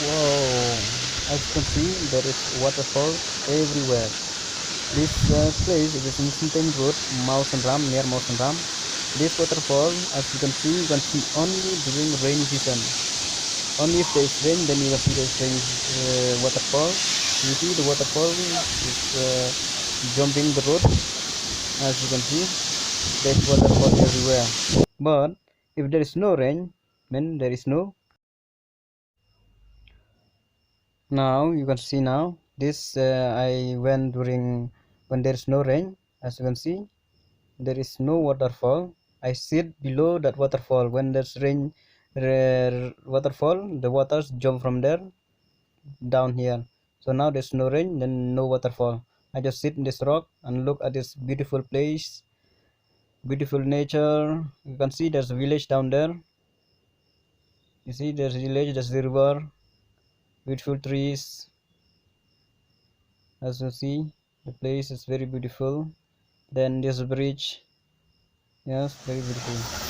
Whoa, as you can see, there is waterfall everywhere. This place is in Syntein Road, MAWSYNRAM, near MAWSYNRAM. This waterfall, as you can see only during rainy season. Only if there is rain, then you can see this rain waterfall. You see the waterfall is jumping the road. As you can see, there is waterfall everywhere. But if there is no rain, then there is no. Now you can see now this I went during when there is no rain. As you can see, there is no waterfall. I sit below that waterfall. When there's rain waterfall, the waters jump from there down here. So now there's no rain, then no waterfall. I just sit in this rock and look at this beautiful place, beautiful nature. You can see there's a village down there. You see there's a village, there's the river, beautiful trees. As you see, the place is very beautiful. Then there's a bridge. Yes, very beautiful.